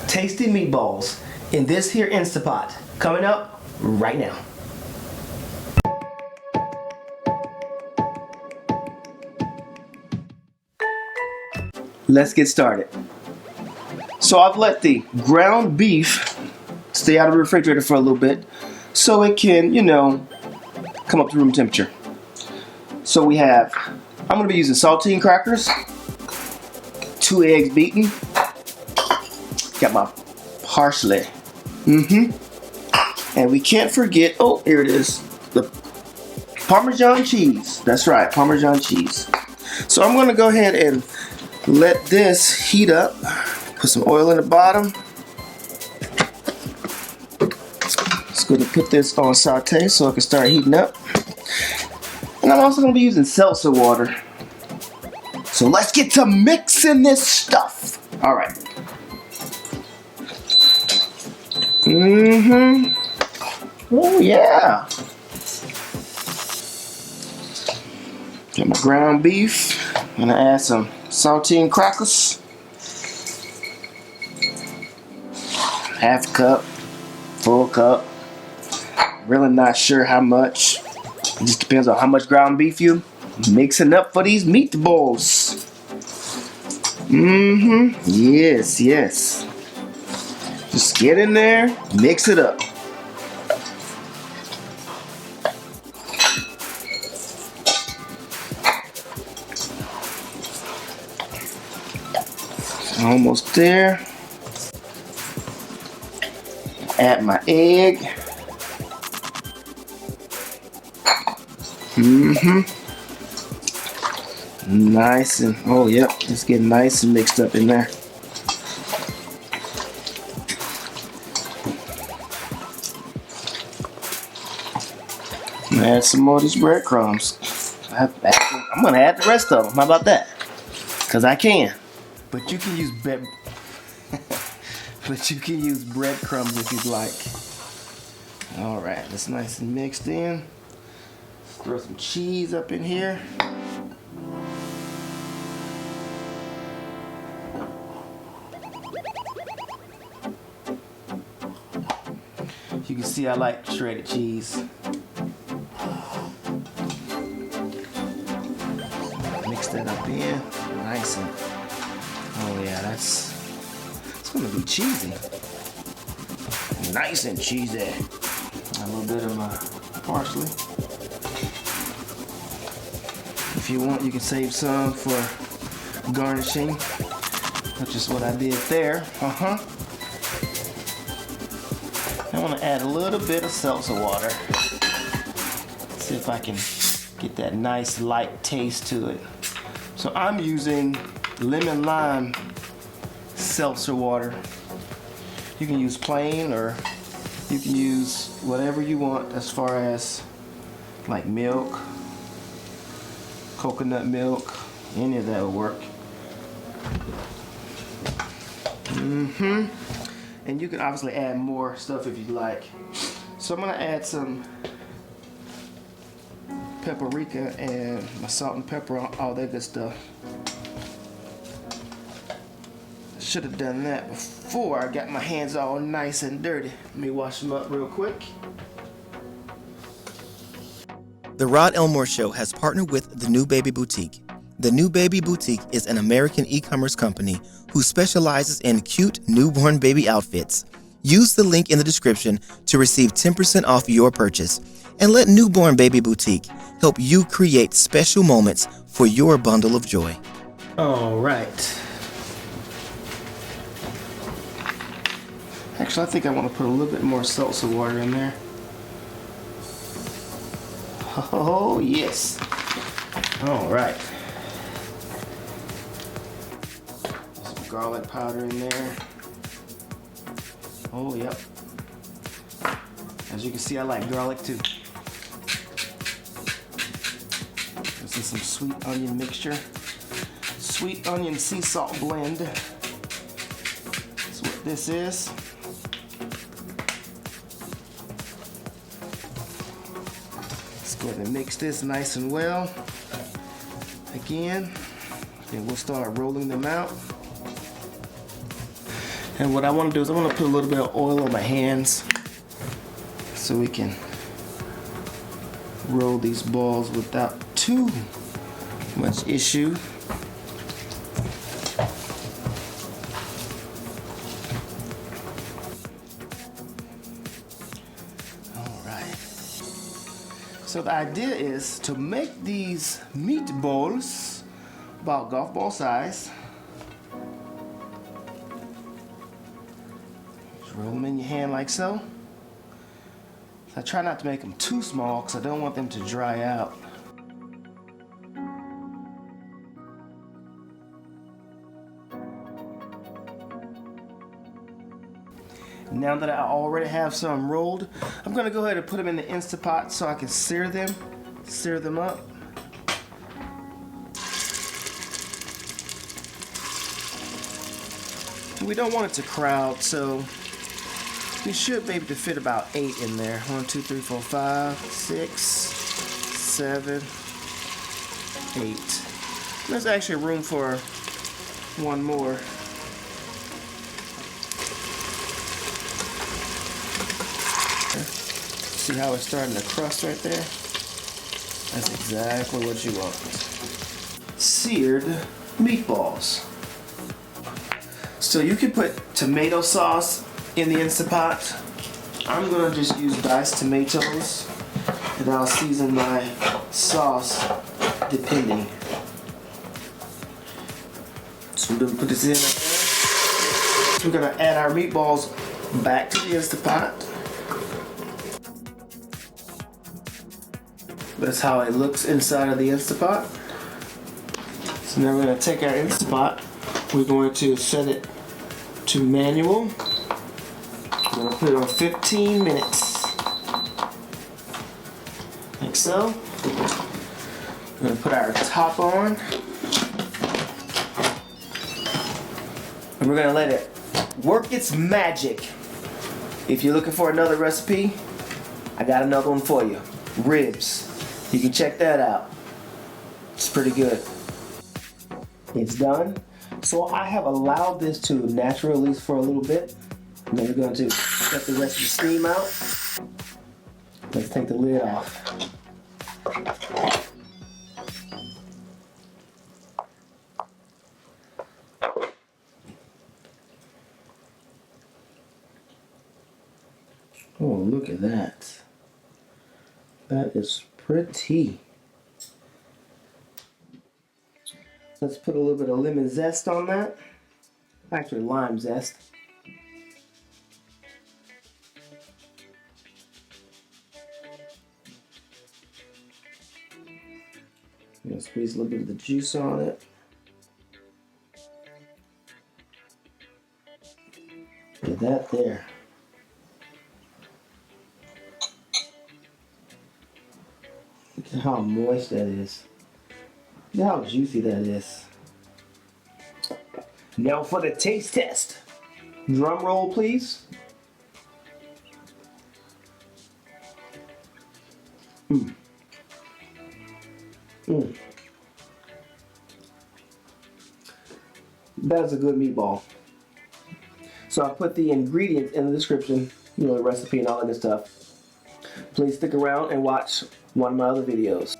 tasty meatballs in this here Instapot. Coming up right now. Let's get started. So I've let the ground beef stay out of the refrigerator for a little bit so it can, come up to room temperature. So I'm going to be using saltine crackers, 2 eggs beaten, got my parsley, and we can't forget, here it is, the Parmesan cheese. That's right, Parmesan cheese. So I'm going to go ahead and let this heat up. Put some oil in the bottom. Just going to put this on saute so it can start heating up. And I'm also going to be using seltzer water. So let's get to mixing this stuff. All right. Oh yeah. Got my ground beef. I'm going to add some saltine crackers. Half cup, full cup. Really not sure how much. It just depends on how much ground beef you mixing up for these meatballs. Yes, yes. Just get in there, mix it up. Almost there. Add my egg. Nice and, it's getting nice and mixed up in there. Add some more of these breadcrumbs. I'm gonna add the rest of them. How about that? Cause I can. But you can use breadcrumbs if you'd like. All right, that's nice and mixed in. Throw some cheese up in here. You can see I like shredded cheese. Mix that up in, nice and, it's gonna be cheesy. Nice and cheesy. A little bit of my parsley. If you want, you can save some for garnishing, which is what I did there. I want to add a little bit of seltzer water. See if I can get that nice light taste to it. So I'm using lemon lime seltzer water. You can use plain or you can use whatever you want as far as like milk, coconut milk, any of that will work. And you can obviously add more stuff if you'd like. So I'm gonna add some paprika and my salt and pepper, all that good stuff. Should have done that before I got my hands all nice and dirty. Let me wash them up real quick. The Rod Elmore Show has partnered with The New Baby Boutique. The New Baby Boutique is an American e-commerce company who specializes in cute newborn baby outfits. Use the link in the description to receive 10% off your purchase and let Newborn Baby Boutique help you create special moments for your bundle of joy. All right. Actually, I think I want to put a little bit more seltzer water in there. Oh, yes. All right. Some garlic powder in there. Oh, yep. As you can see, I like garlic too. This is some sweet onion mixture. Sweet onion sea salt blend. That's what this is. Let's go ahead and mix this nice and well. Again, then we'll start rolling them out. And what I want to do is I want to put a little bit of oil on my hands so we can roll these balls without too much issue. So the idea is to make these meatballs about golf ball size. Just roll them in your hand like so. I try not to make them too small because I don't want them to dry out. Now that I already have some rolled, I'm gonna go ahead and put them in the Instant Pot so I can sear them up. We don't want it to crowd, so we should be able to fit about 8 in there. 1, 2, 3, 4, 5, 6, 7, 8. There's actually room for one more. See how it's starting to crust right there? That's exactly what you want. Seared meatballs. So you can put tomato sauce in the Instant Pot. I'm gonna just use diced tomatoes and I'll season my sauce depending. So we're gonna put this in like that. So we're gonna add our meatballs back to the Instant Pot. That's how it looks inside of the Instant Pot. So now we're going to take our Instant Pot. We're going to set it to manual. We're going to put it on 15 minutes. Like so. We're going to put our top on. And we're going to let it work its magic. If you're looking for another recipe, I got another one for you. Ribs. You can check that out. It's pretty good. It's done. So I have allowed this to naturally release for a little bit. And then we're going to let the rest of the steam out. Let's take the lid off. Oh, look at that. That is pretty. Let's put a little bit of lemon zest on that. Actually, lime zest. I'm gonna squeeze a little bit of the juice on it. Look at that there. Look at how moist that is. Look at how juicy that is. Now for the taste test. Drum roll, please. That's a good meatball. So I put the ingredients in the description, you know, the recipe and all that good stuff. Please stick around and watch one of my other videos.